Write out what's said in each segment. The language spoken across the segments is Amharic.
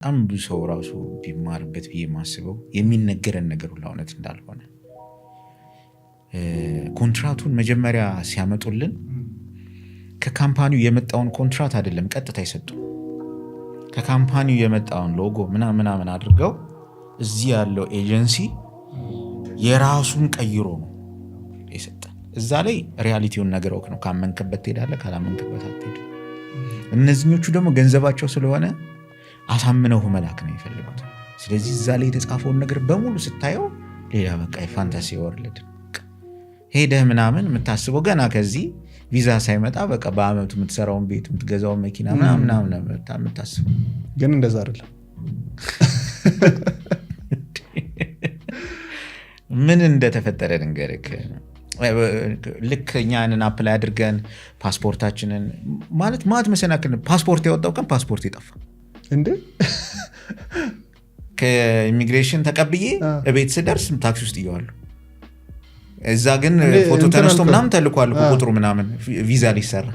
በጣም ብዙ ሰው ራሱ ቢማርበት ብዬ የማስበው የሚነገረን ነገር ሁሉ እውነት እንዳልሆነ ኮንትራቱን መጀመሪያ ሲያመጡልን ከካምፓኒው የመጣውን ኮንትራት አይደለም ቀጥታ ይሰጡ ከካምፓኒው የመጣውን ሎጎ ምናምን አድርገው እዚህ ያለው ኤጀንሲ የራሱን ቀይሮ ነው የሰጠን። እዛ ላይ ሪያሊቲውን ነገርክ ነው። ካመንከበት ትሄዳለህ፣ ካላመንከበት አትሄድም። እነዚህኞቹ ደግሞ ገንዘባቸው ስለሆነ አሳምነው መላክ ነው የሚፈልጉት። ስለዚህ እዛ ላይ የተጻፈውን ነገር በሙሉ ስታየው ሌላ በቃ የፋንታሲ ወርልድ ሄደህ ምናምን የምታስበው ገና ከዚህ ቪዛ ሳይመጣ በቃ በአመቱ የምትሰራውን ቤት የምትገዛውን መኪና ምናምን የምታስበው። ግን እንደዛ አይደለም። ምን እንደተፈጠረ ልንገርህ። ልክ እኛንን አፕላይ አድርገን ፓስፖርታችንን ማለት መሰናክል ፓስፖርት ያወጣው ቀን ፓስፖርት ይጠፋ እንዴ ከኢሚግሬሽን ተቀብዬ እቤት ስደርስ ታክሲ ውስጥ ይዋሉ። እዛ ግን ፎቶ ተነስቶ ምናምን ተልኳል ቁጥሩ ምናምን ቪዛ ሊሰራ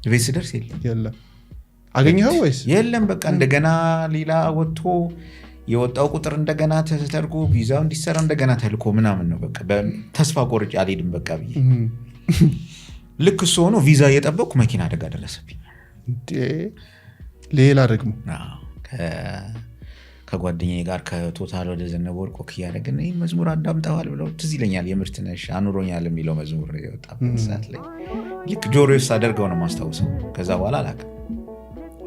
እቤት ስደርስ የለም። አገኘኸው ወይስ የለም? በቃ እንደገና ሌላ ወጥቶ የወጣው ቁጥር እንደገና ተሰርጎ ቪዛው እንዲሰራ እንደገና ተልኮ ምናምን ነው። በቃ ተስፋ ቆርጬ አልሄድም በቃ ብዬ ልክ እሱ ሆኖ ቪዛ እየጠበቅኩ መኪና አደጋ ደረሰብኝ። ሌላ ደግሞ ከጓደኛዬ ጋር ከቶታል ወደ ዘነበ ወርቅ ወክ እያደረግን ይህ መዝሙር አዳምጠዋል ብለው ትዝ ይለኛል። የምርትነሽ አኑሮኛል የሚለው መዝሙር የወጣበት ሰዓት ላይ ልክ ጆሮዬ ውስጥ አደርገው ነው ማስታወሰው። ከዛ በኋላ አላውቅም።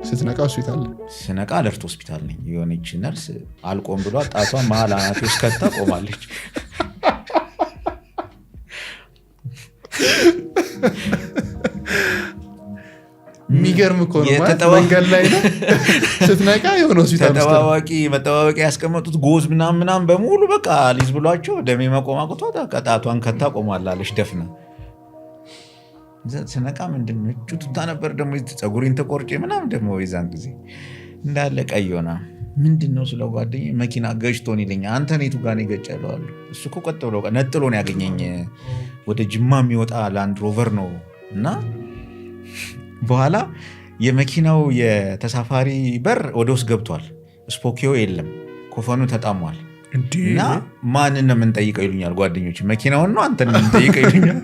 ስትነቃ ሆስፒታል ስነቃ አለርት ሆስፒታል ነኝ። የሆነች ነርስ አልቆም ብሏ ጣቷን መሀል አናቴ ውስጥ ከታ ቆማለች። የሚገርም እኮ ነው ማለት መንገድ ላይ ነው ስትነቃ የሆነ ሆስፒታል መጠባበቂያ ያስቀመጡት ጎዝ ምናምን በሙሉ በቃ ሊዝ ብሏቸው ደሜ መቆም አቅቷት ጣቷን ከታ ቆማላለች ደፍና። ስነቃ ምንድን ነው እጁ ቱታ ነበር ደግሞ ፀጉሬን ተቆርጬ ምናምን ደግሞ የዛን ጊዜ እንዳለ ቀይ ሆና ምንድን ነው ስለው ጓደኛዬ መኪና ገጭቶን ይለኛል። አንተ እኔ ቱ ጋር ነው የገጨለው አሉ። እሱ እኮ ቀጥ ብሎ ነጥሎ ነው ያገኘኝ። ወደ ጅማ የሚወጣ ላንድ ሮቨር ነው እና በኋላ የመኪናው የተሳፋሪ በር ወደ ውስጥ ገብቷል። ስፖኪዮ የለም፣ ኮፈኑ ተጣሟል። እና ማንን ነው የምንጠይቀው ይሉኛል ጓደኞች። መኪናውን ነው አንተን ነው የምንጠይቀው ይሉኛል።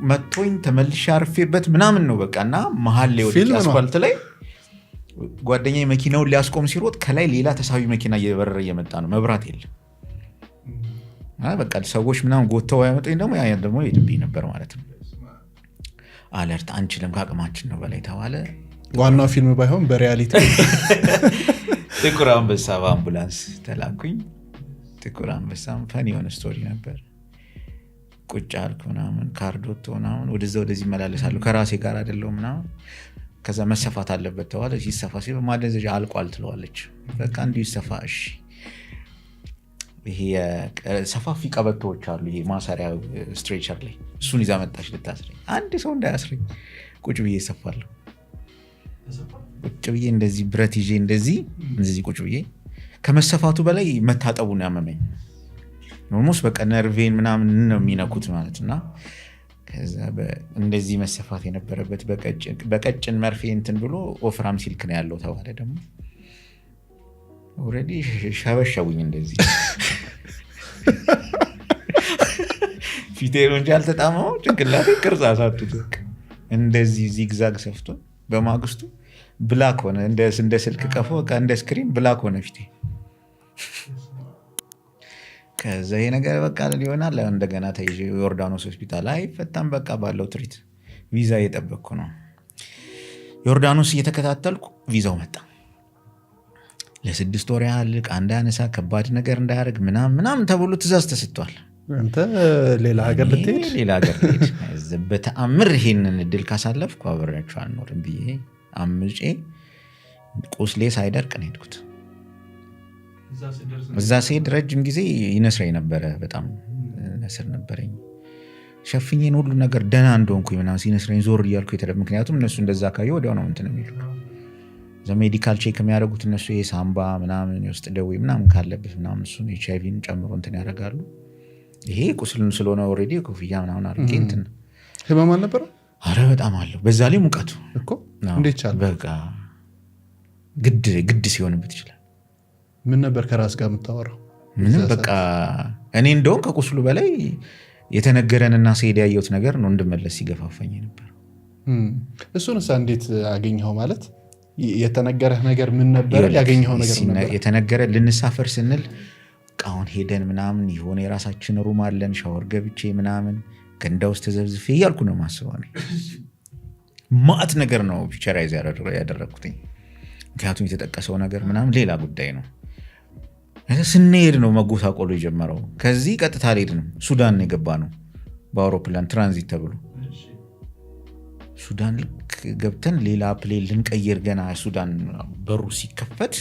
መጥቶኝ ተመልሼ አርፌበት ምናምን ነው በቃ። እና መሀል ላይ ወደ አስፋልት ላይ ጓደኛዬ መኪናውን ሊያስቆም ሲሮጥ ከላይ ሌላ ተሳቢ መኪና እየበረረ እየመጣ ነው። መብራት የለም። በቃ ሰዎች ምናምን ጎተው ያመጡኝ ደግሞ ያ ደግሞ ይድብኝ ነበር ማለት ነው። አለርት አንችልም ከአቅማችን ነው በላይ ተባለ። ዋናው ፊልም ባይሆን በሪያሊቲ ጥቁር አንበሳ በአምቡላንስ ተላኩኝ። ጥቁር አንበሳም ፈን የሆነ ስቶሪ ነበር። ቁጭ አልኩ ምናምን ካርዶቶ ምናምን ወደዛ ወደዚህ መላለሳለሁ ከራሴ ጋር አይደለም ምናምን። ከዛ መሰፋት አለበት ተባለ። ሲሰፋ ሲል ማደንዘዣ አልቋል ትለዋለች። በቃ እንዲሁ ይሰፋ እሺ። ይሄ ሰፋፊ ቀበቶዎች አሉ፣ ይሄ ማሰሪያ ስትሬቸር ላይ እሱን ይዛ መጣች ልታስረኝ። አንድ ሰው እንዳያስረኝ ቁጭ ብዬ እሰፋለሁ። ቁጭ ብዬ እንደዚህ ብረት ይዤ እንደዚህ ቁጭ ብዬ ከመሰፋቱ በላይ መታጠቡን ያመመኝ ኦልሞስት በቃ ነርቬን ምናምን ነው የሚነኩት ማለት እና ከዛ እንደዚህ መሰፋት የነበረበት በቀጭን መርፌ እንትን ብሎ ወፍራም ሲልክ ነው ያለው ተባለ። ደግሞ ኦሬዲ ሸበሸቡኝ እንደዚህ ፊቴ ነው እንጂ አልተጣመመው ጭንቅላቴ ቅርጽ አሳጡት። እንደዚህ ዚግዛግ ሰፍቶ በማግስቱ ብላክ ሆነ እንደ ስልክ ቀፎ በቃ እንደ ስክሪን ብላክ ሆነ ፊቴ። ከዛ ይሄ ነገር በቃ ሊሆናል እንደገና ተይዤ ዮርዳኖስ ሆስፒታል አይፈታም በቃ ባለው ትሪት ቪዛ እየጠበቅኩ ነው። ዮርዳኖስ እየተከታተልኩ ቪዛው መጣ። ለ6 ወር ያህል አንድ ያነሳ ከባድ ነገር እንዳያደርግ ምናምን ተብሎ ትእዛዝ ተሰጥቷል። አንተ ሌላ ሀገር ልትሄድ በተአምር ይሄንን እድል ካሳለፍኩ አብሬያቸው አልኖርም ብዬ አምጬ ቁስሌ ሳይደርቅ ነው የሄድኩት። እዛ ስሄድ ረጅም ጊዜ ይነስረኝ ነበረ፣ በጣም ነስር ነበረኝ። ሸፍኜን ሁሉ ነገር ደህና እንደሆንኩኝ ምናምን ሲነስረኝ ዞር እያልኩ ምክንያቱም እነሱ እንደዛ ካየሁ ወዲያው ነው እንትን የሚሉት። ሜዲካል ቼክ የሚያደርጉት እነሱ የሳምባ ምናምን የውስጥ ደዌ ምናምን ካለበት ምናምን እሱን ኤችአይቪን ጨምሮ እንትን ያደርጋሉ። ይሄ ቁስልን ስለሆነ ኦልሬዲ ኮፍያ ምናምን አድርጌ እንትን ህመም አልነበረ? አረ በጣም አለው። በዛ ላይ ሙቀቱ እኮ እንዴት ቻለ? በቃ ግድ ሲሆንበት ይችላል። ምን ነበር ከራስ ጋር የምታወራው? ምንም በቃ እኔ እንደውም ከቁስሉ በላይ የተነገረንና ሲሄድ ያየሁት ነገር ነው እንድመለስ ሲገፋፋኝ ነበር። እሱንስ እንዴት አገኘኸው? ማለት የተነገረህ ነገር ምን ነበር? ያገኘኸው ነገር ምን ነበር? የተነገረ ልንሳፈር ስንል ቃውን ሄደን ምናምን የሆነ የራሳችን ሩም አለን፣ ሻወር ገብቼ ምናምን ገንዳ ውስጥ ተዘብዝፌ እያልኩ ነው ማስበው። ማዕት ነገር ነው ፒክቸራይዝ ያደረግኩትኝ። ምክንያቱም የተጠቀሰው ነገር ምናምን ሌላ ጉዳይ ነው። ስንሄድ ነው መጎሳቆሉ የጀመረው። ከዚህ ቀጥታ አልሄድንም፣ ሱዳን የገባ ነው በአውሮፕላን ትራንዚት ተብሎ። ሱዳን ልክ ገብተን ሌላ ፕሌን ልንቀይር ገና ሱዳን በሩ ሲከፈት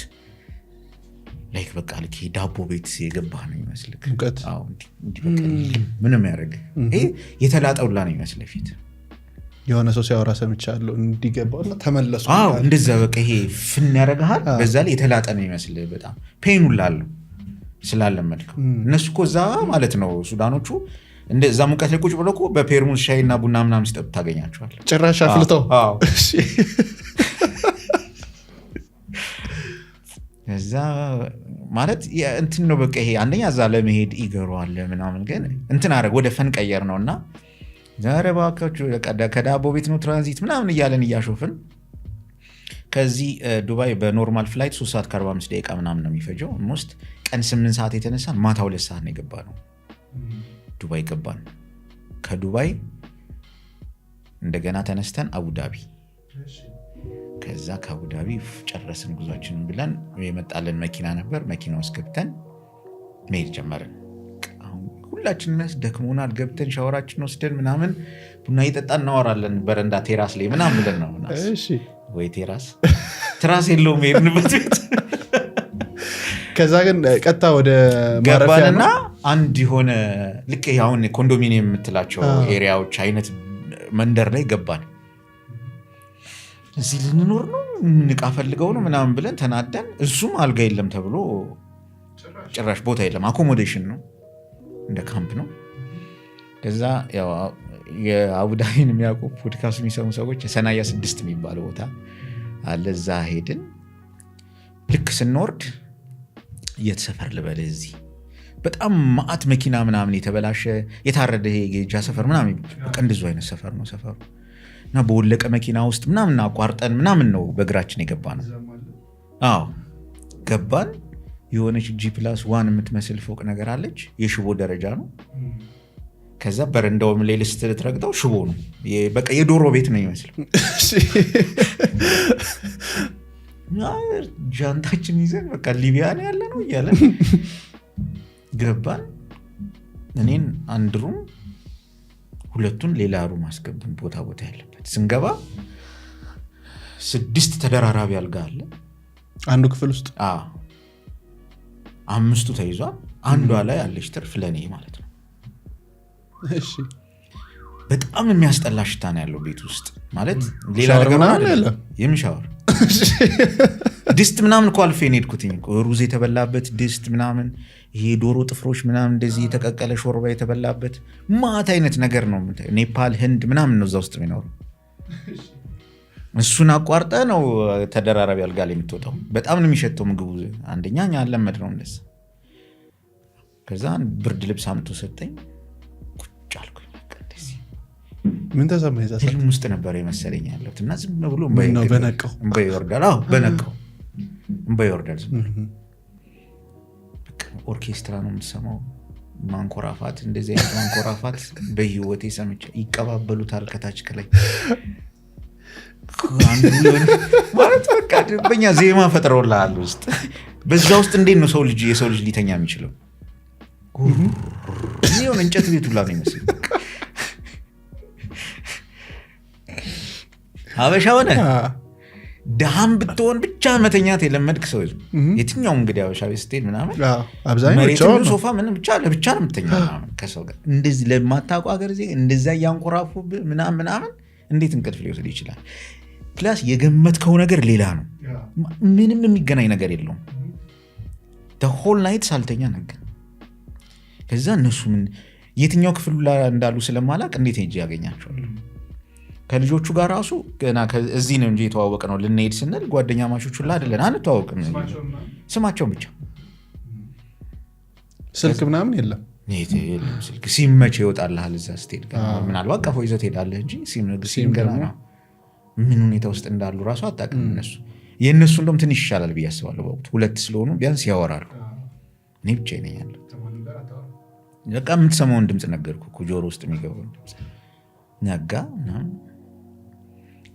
ላይክ በቃ ልክ ዳቦ ቤት የገባህ ነው ይመስልክ። ምንም ያደረግ የተላጠውላ ነው ይመስል ፊት የሆነ ሰው ሲያወራ ሰምቻለሁ። እንዲገባውና ተመለሱ እንደዛ በቃ ይሄ ፍን ያደርግሃል። በዛ ላይ የተላጠ ነው ይመስል በጣም ፔኑ ላለው ስላለመድከው። እነሱ እኮ እዛ ማለት ነው ሱዳኖቹ እንደዛ ሙቀት ላይ ቁጭ ብለው እኮ በፔርሙዝ ሻይና ቡና ምናምን ሲጠጡ ታገኛቸዋል። ጭራሽ አፍልተው እዛ ማለት እንትን ነው በቃ ይሄ አንደኛ እዛ ለመሄድ ይገሯል ምናምን፣ ግን እንትን አደረግ ወደ ፈን ቀየር ነውና ዛሬ ባካችሁ ከዳቦ ቤት ነው ትራንዚት ምናምን እያለን እያሾፍን ከዚህ ዱባይ በኖርማል ፍላይት 3 ሰዓት ከ45 ደቂቃ ምናምን ነው የሚፈጀው። ሞስት ቀን 8 ሰዓት የተነሳን ማታ 2 ሰዓት ነው የገባ ነው ዱባይ ገባን። ከዱባይ እንደገና ተነስተን አቡዳቢ፣ ከዛ ከአቡዳቢ ጨረስን ጉዟችንን ብለን የመጣለን መኪና ነበር። መኪና ውስጥ ገብተን መሄድ ጀመርን። ሁላችንስ ደክሞናል። ገብተን ሻወራችን ወስደን ምናምን ቡና እየጠጣን እናወራለን በረንዳ ቴራስ ላይ ምናምን ብለን ነው። ወይ ትራስ የለውም የሄድንበት ቤት። ከዛ ግን ቀጥታ ወደ ገባንና አንድ የሆነ ልክ አሁን ኮንዶሚኒየም የምትላቸው ኤሪያዎች አይነት መንደር ላይ ገባን። እዚህ ልንኖር ነው ንቃ ፈልገው ነው ምናምን ብለን ተናደን፣ እሱም አልጋ የለም ተብሎ ጭራሽ ቦታ የለም፣ አኮሞዴሽን ነው እንደ ካምፕ ነው። ከዛ ያው የአቡዳቢን የሚያውቁ ፖድካስት የሚሰሙ ሰዎች የሰናያ 6 የሚባለው ቦታ አለ። እዛ ሄድን። ልክ ስንወርድ የትሰፈር ልበል እዚህ በጣም ማዕት መኪና ምናምን የተበላሸ የታረደ ጌጃ ሰፈር ምናምን በቃ እንደዙ አይነት ሰፈር ነው ሰፈሩ። እና በወለቀ መኪና ውስጥ ምናምን አቋርጠን ምናምን ነው በእግራችን የገባ ነው። አዎ ገባን። የሆነች G+1 የምትመስል ፎቅ ነገር አለች። የሽቦ ደረጃ ነው። ከዛ በረንዳውም ላይ ልትረግጠው ሽቦ ነው። በቃ የዶሮ ቤት ነው ይመስል። ጃንታችን ይዘን በቃ ሊቢያ ነው ያለ ነው እያለን ገባን። እኔን አንድ ሩም፣ ሁለቱን ሌላ ሩም አስገብን ቦታ ያለበት። ስንገባ 6 ተደራራቢ አልጋ አለ አንዱ ክፍል ውስጥ። 5ቱ ተይዟል። አንዷ ላይ አለች ትርፍ ለኔ ማለት ነው። እሺ በጣም የሚያስጠላ ሽታ ነው ያለው ቤት ውስጥ ማለት ሌላ ነገር አይደለም። የምሻወር ድስት ምናምን እኮ አልፌ ነው የሄድኩትኝ። ሩዝ የተበላበት ድስት ምናምን፣ ይሄ ዶሮ ጥፍሮች ምናምን እንደዚህ የተቀቀለ ሾርባ የተበላበት ማት አይነት ነገር ነው። ኔፓል፣ ህንድ ምናምን ነው እዛ ውስጥ የሚኖረው። እሱን አቋርጠ ነው ተደራራቢ አልጋ ላይ የምትወጣው። በጣም ነው የሚሸተው ምግቡ። አንደኛ እኛ አለመድ ነው እንደዛ። ከዛ ብርድ ልብስ አምጥቶ ሰጠኝ። ቁጭ አልኩኝ። ምን ተሰማህ? እዛ ፊልም ውስጥ ነበር የመሰለኝ ያለሁት እና ዝም ብሎ በነቀው እንባ ይወርዳል። በነቀው እንባ ይወርዳል። ዝም ብሎ ኦርኬስትራ ነው የምትሰማው። ማንኮራፋት፣ እንደዚህ አይነት ማንኮራፋት በህይወቴ ሰምቼ። ይቀባበሉታል ከታች ከላይ ማለት በቃ በኛ ዜማ ፈጥረውልሃል ውስጥ። በዛ ውስጥ እንዴት ነው የሰው ልጅ ሊተኛ የሚችለው? ይሁን እንጨት ቤቱ ላይ ነው ይመስል ሀበሻ ሆነ ደሃም ብትሆን ብቻ መተኛት የለመድክ ሰው የትኛውም እንግዲህ ሀበሻ ቤት ስትሄድ ምናምን መሬቱን ሶፋ ምንም ብቻ ለብቻ ነው የምተኛው ምናምን ከሰው ጋር እንደዚህ ለማታውቀው ሀገር ዜ እንደዛ እያንኮራፉብህ ምናምን እንዴት እንቅልፍ ሊወስድ ይችላል? ፕላስ የገመትከው ነገር ሌላ ነው። ምንም የሚገናኝ ነገር የለውም። ሆል ናይት ሳልተኛ ነገር። ከዛ እነሱ ምን የትኛው ክፍሉ እንዳሉ ስለማላቅ እንዴት ሄጄ ያገኛቸዋል? ከልጆቹ ጋር ራሱ ገና እዚህ ነው እንጂ የተዋወቀ ነው። ልንሄድ ስንል ጓደኛ ማቾቹ ላ አይደለን አንተዋወቅም። ስማቸውን ብቻ ስልክ ምናምን የለም። ስልክ ሲመች ይወጣልሃል። እዛ ስትሄድ ምናልባት ቀፎ ይዘህ ትሄዳለህ እንጂ ሲም ገና ነው። ምን ሁኔታ ውስጥ እንዳሉ ራሱ አታውቅም። እነሱ የእነሱ እንደውም ትንሽ ይሻላል ብዬ አስባለሁ። በወቅቱ 2 ስለሆኑ ቢያንስ ያወራሉ። እኔ ብቻ ነኝ ያለው። በቃ የምትሰማውን ድምፅ ነገርኩህ እኮ ጆሮ ውስጥ የሚገባውን ድምፅ ነጋ።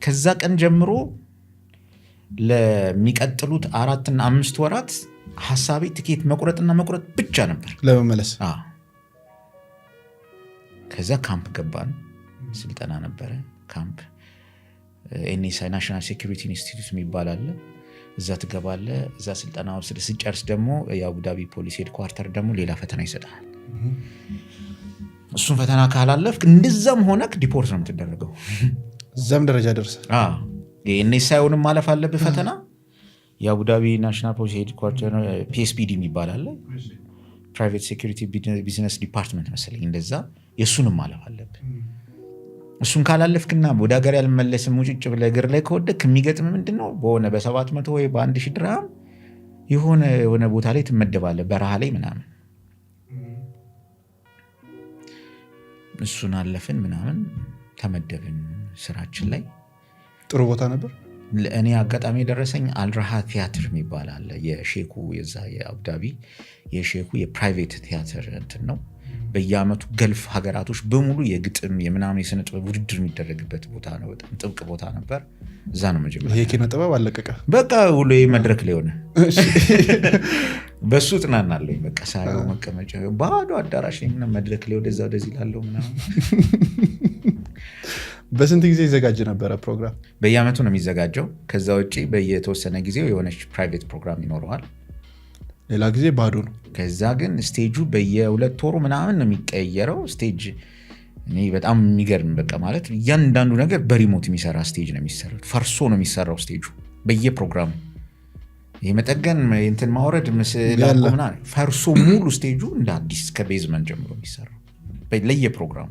ከዛ ቀን ጀምሮ ለሚቀጥሉት 4 እና 5 ወራት ሀሳቤ ትኬት መቁረጥና መቁረጥ ብቻ ነበር ለመመለስ። ከዛ ካምፕ ገባን። ስልጠና ነበረ ካምፕ። ኤንኤስአይ ናሽናል ሴኩሪቲ ኢንስቲትዩት የሚባል አለ። እዛ ትገባለህ። እዛ ስልጠና ወስደ ስጨርስ ደግሞ የአቡዳቢ ፖሊስ ሄድኳርተር ደግሞ ሌላ ፈተና ይሰጣል። እሱን ፈተና ካላለፍክ እንደዛም ሆነክ ዲፖርት ነው የምትደረገው። እዛም ደረጃ ደርሰህ ኤንኤስአይውንም ማለፍ አለብህ ፈተና። የአቡዳቢ ናሽናል ፖሊስ ሄድኳርተር ፒኤስፒዲ የሚባል አለ፣ ፕራይቬት ሴኩሪቲ ቢዝነስ ዲፓርትመንት መሰለኝ እንደዛ። የእሱንም ማለፍ አለብህ። እሱን ካላለፍክና ወደ ሀገር ያልመለስም ውጭጭ ብለህ እግር ላይ ከወደክ የሚገጥም ምንድን ነው በሆነ በ700 ወይ በ1000 ድርሃም የሆነ ቦታ ላይ ትመደባለህ፣ በረሃ ላይ ምናምን። እሱን አለፍን ምናምን ተመደብን ስራችን ላይ። ጥሩ ቦታ ነበር። እኔ አጋጣሚ የደረሰኝ አልራሃ ቲያትር የሚባል አለ። የሼኩ የዛ የአቡዳቢ የሼኩ የፕራይቬት ቲያትር እንትን ነው። በየአመቱ ገልፍ ሀገራቶች በሙሉ የግጥም የምናምን የስነ ጥበብ ውድድር የሚደረግበት ቦታ ነው። በጣም ጥብቅ ቦታ ነበር። እዛ ነው መጀመሪያ። ይሄ ኪነ ጥበብ አለቀቀ በቃ ሁሉ መድረክ ላይ ሆነ። በሱ ጥናናለሁ። በቃ ሳየው መቀመጫ ባዶ አዳራሽ ምናምን መድረክ ላይ ወደዛ ወደዚህ ላለው ምናምን። በስንት ጊዜ ይዘጋጅ ነበረ ፕሮግራም? በየአመቱ ነው የሚዘጋጀው። ከዛ ውጪ በየተወሰነ ጊዜው የሆነች ፕራይቬት ፕሮግራም ይኖረዋል። ሌላ ጊዜ ባዶ ነው። ከዛ ግን ስቴጁ በየ2 ወሩ ምናምን ነው የሚቀየረው። ስቴጅ እኔ በጣም የሚገርም በቃ ማለት እያንዳንዱ ነገር በሪሞት የሚሰራ ስቴጅ ነው የሚሰራው። ፈርሶ ነው የሚሰራው ስቴጁ በየፕሮግራሙ። ይሄ መጠገን እንትን ማውረድ ምስል አቆምና ፈርሶ ሙሉ ስቴጁ እንደ አዲስ ከቤዝመንት ጀምሮ የሚሰራው ለየፕሮግራሙ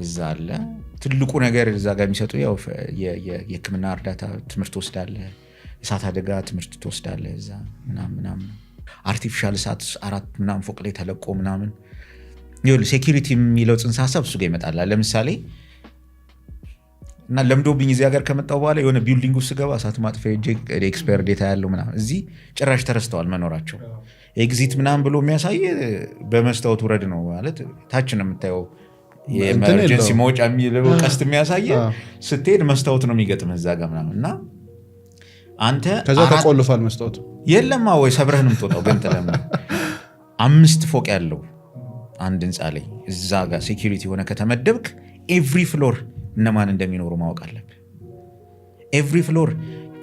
እዛ አለ። ትልቁ ነገር እዛ ጋር የሚሰጡ ያው የሕክምና እርዳታ ትምህርት ወስዳለህ፣ እሳት አደጋ ትምህርት ትወስዳለህ እዛ ምናምን። አርቲፊሻል እሳት 4 ምናምን ፎቅ ላይ ተለቆ ምናምን ይኸውልህ ሴኩሪቲ የሚለው ጽንሰ ሀሳብ እሱ ጋር ይመጣል። ለምሳሌ እና ለምዶብኝ እዚህ ሀገር ከመጣሁ በኋላ የሆነ ቢልዲንግ ውስጥ ገባ እሳት ማጥፊያ ኤክስፓየር ዴታ ያለው ምናምን እዚህ ጭራሽ ተረስተዋል መኖራቸው። ኤግዚት ምናምን ብሎ የሚያሳይ በመስታወት ውረድ ነው ማለት ታች ነው የምታየው። የኤመርጀንሲ መውጫ የሚለው ቀስት የሚያሳይ ስትሄድ መስታወት ነው የሚገጥምህ እዛ ጋር ምናምን እና አንተ ከዛ ተቆልፏል መስታወቱ የለማ ወይ ሰብረህ ነው የምትወጣው። ግን ተለማ 5 ፎቅ ያለው አንድ ህንፃ ላይ እዛ ጋር ሴኩሪቲ ሆነ ከተመደብክ ኤቭሪ ፍሎር እነማን እንደሚኖሩ ማወቅ አለብህ። ኤቭሪ ፍሎር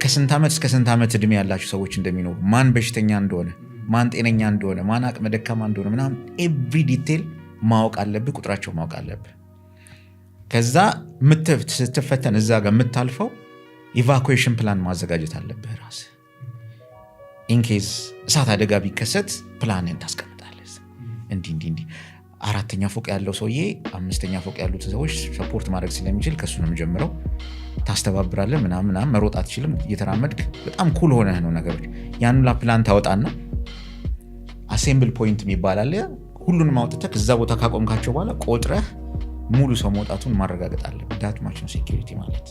ከስንት ዓመት እስከ ስንት ዓመት እድሜ ያላቸው ሰዎች እንደሚኖሩ፣ ማን በሽተኛ እንደሆነ፣ ማን ጤነኛ እንደሆነ፣ ማን አቅመ ደካማ እንደሆነ ምናምን ኤቭሪ ዲቴል ማወቅ አለብህ። ቁጥራቸው ማወቅ አለብህ። ከዛ ስትፈተን እዛ ጋር የምታልፈው ኢቫኩዌሽን ፕላን ማዘጋጀት አለብህ ራስህ። ኢንኬዝ እሳት አደጋ ቢከሰት ፕላንን ታስቀምጣለህ። እንዲህ 4ኛ ፎቅ ያለው ሰውዬ 5ኛ ፎቅ ያሉት ሰዎች ሰፖርት ማድረግ ስለሚችል ከሱ ነው የምጀምረው። ታስተባብራለህ ምናምን መሮጥ አትችልም። እየተራመድክ በጣም ኩል ሆነህ ነው ነገሮች። ያንን ፕላን ታወጣና አሴምብል ፖይንት የሚባል አለ። ሁሉንም አውጥተህ እዛ ቦታ ካቆምካቸው በኋላ ቆጥረህ ሙሉ ሰው መውጣቱን ማረጋገጥ አለብህ። ዳት ማች ነው ሴኩሪቲ ማለት።